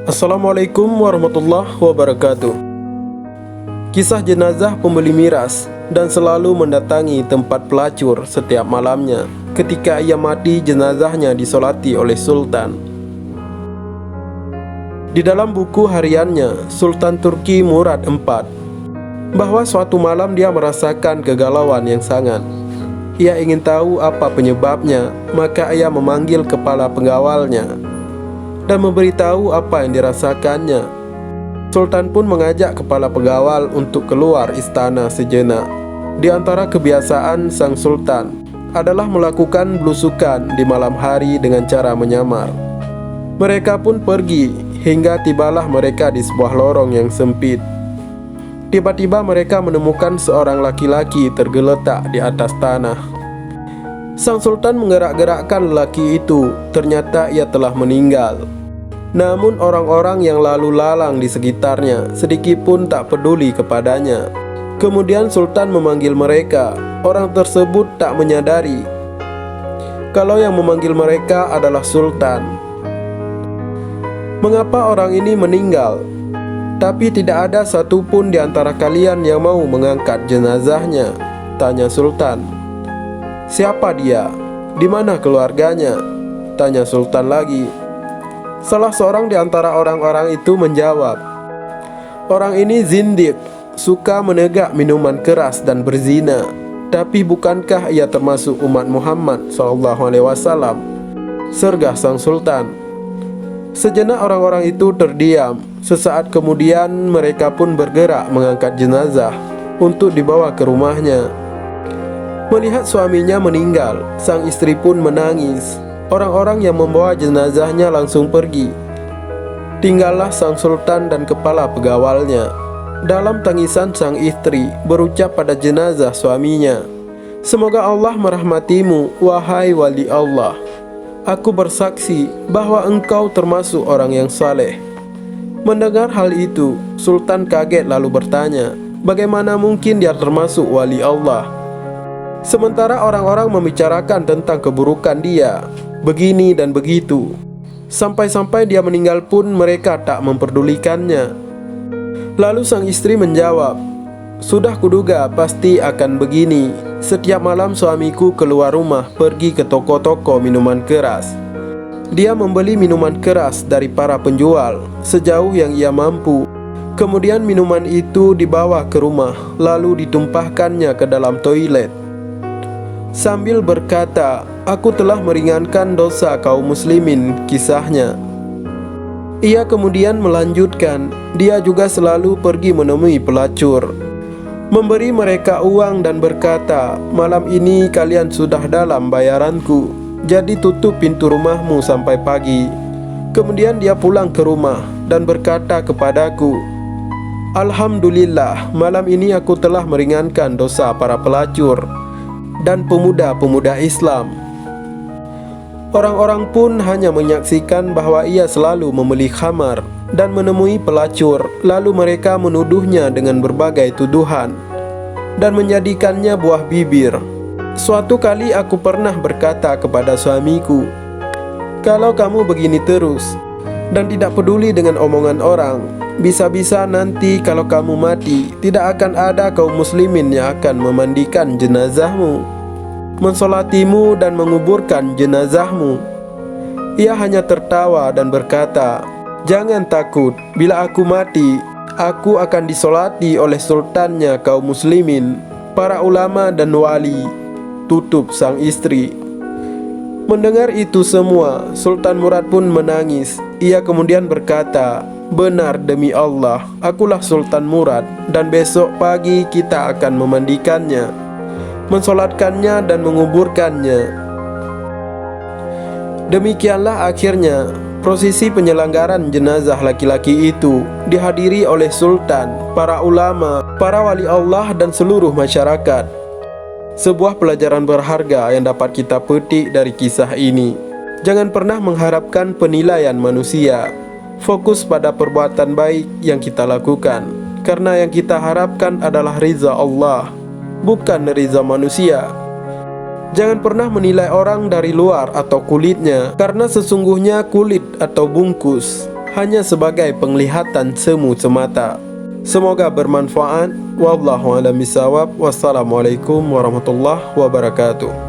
Assalamualaikum warahmatullahi wabarakatuh. Kisah jenazah pembeli miras dan selalu mendatangi tempat pelacur setiap malamnya. Ketika ia mati, jenazahnya disolati oleh Sultan. Di dalam buku hariannya, Sultan Turki Murad IV, bahwa suatu malam dia merasakan kegalauan yang sangat. Ia ingin tahu apa penyebabnya, maka ia memanggil kepala pengawalnya dan memberitahu apa yang dirasakannya. Sultan pun mengajak kepala pengawal untuk keluar istana sejenak. Di antara kebiasaan sang sultan adalah melakukan belusukan di malam hari dengan cara menyamar. Mereka pun pergi hingga tibalah mereka di sebuah lorong yang sempit. Tiba-tiba mereka menemukan seorang laki-laki tergeletak di atas tanah. Sang sultan menggerak-gerakkan lelaki itu, ternyata ia telah meninggal. Namun orang-orang yang lalu lalang di sekitarnya sedikit pun tak peduli kepadanya. Kemudian sultan memanggil mereka. Orang tersebut tak menyadari kalau yang memanggil mereka adalah sultan. Mengapa orang ini meninggal? Tapi tidak ada satupun di antara kalian yang mau mengangkat jenazahnya, tanya sultan. Siapa dia? Di mana keluarganya? Tanya sultan lagi. Salah seorang di antara orang-orang itu menjawab, orang ini zindik, suka menegak minuman keras dan berzina. Tapi bukankah ia termasuk umat Muhammad SAW? Sergah sang sultan. Sejenak orang-orang itu terdiam. Sesaat kemudian mereka pun bergerak mengangkat jenazah untuk dibawa ke rumahnya. Melihat suaminya meninggal, sang istri pun menangis. Orang-orang yang membawa jenazahnya langsung pergi. Tinggallah sang sultan dan kepala pegawalnya. Dalam tangisan sang istri berucap pada jenazah suaminya, semoga Allah merahmatimu, wahai wali Allah. Aku bersaksi bahwa engkau termasuk orang yang saleh. Mendengar hal itu, sultan kaget lalu bertanya, bagaimana mungkin dia termasuk wali Allah? Sementara orang-orang membicarakan tentang keburukan dia, begini dan begitu. Sampai-sampai dia meninggal pun mereka tak memperdulikannya. Lalu sang istri menjawab, sudah kuduga pasti akan begini. Setiap malam suamiku keluar rumah pergi ke toko-toko minuman keras. Dia membeli minuman keras dari para penjual sejauh yang ia mampu. Kemudian minuman itu dibawa ke rumah lalu ditumpahkannya ke dalam toilet. Sambil berkata, aku telah meringankan dosa kaum muslimin, kisahnya. Ia kemudian melanjutkan, dia juga selalu pergi menemui pelacur, memberi mereka uang dan berkata, malam ini kalian sudah dalam bayaranku, jadi tutup pintu rumahmu sampai pagi. Kemudian dia pulang ke rumah dan berkata kepadaku, Alhamdulillah, malam ini aku telah meringankan dosa para pelacur dan pemuda-pemuda Islam. Orang-orang pun hanya menyaksikan bahwa ia selalu membeli khamar dan menemui pelacur, lalu mereka menuduhnya dengan berbagai tuduhan dan menjadikannya buah bibir. Suatu kali aku pernah berkata kepada suamiku, kalau kamu begini terus dan tidak peduli dengan omongan orang, bisa-bisa nanti kalau kamu mati, tidak akan ada kaum muslimin yang akan memandikan jenazahmu, mensolatimu dan menguburkan jenazahmu. Ia hanya tertawa dan berkata, jangan takut, bila aku mati, aku akan disolati oleh sultannya kaum muslimin, para ulama dan wali, tutup sang istri. Mendengar itu semua, Sultan Murad pun menangis. Ia kemudian berkata, benar demi Allah, akulah Sultan Murad, dan besok pagi kita akan memandikannya, mensolatkannya dan menguburkannya. Demikianlah akhirnya prosesi penyelenggaran jenazah laki-laki itu dihadiri oleh sultan, para ulama, para wali Allah dan seluruh masyarakat. Sebuah pelajaran berharga yang dapat kita petik dari kisah ini. Jangan pernah mengharapkan penilaian manusia. Fokus pada perbuatan baik yang kita lakukan, karena yang kita harapkan adalah ridha Allah, bukan ridha manusia. Jangan pernah menilai orang dari luar atau kulitnya, karena sesungguhnya kulit atau bungkus hanya sebagai penglihatan semu semata. Semoga bermanfaat. Wallahu a'lam bishawab. Wassalamualaikum warahmatullahi wabarakatuh.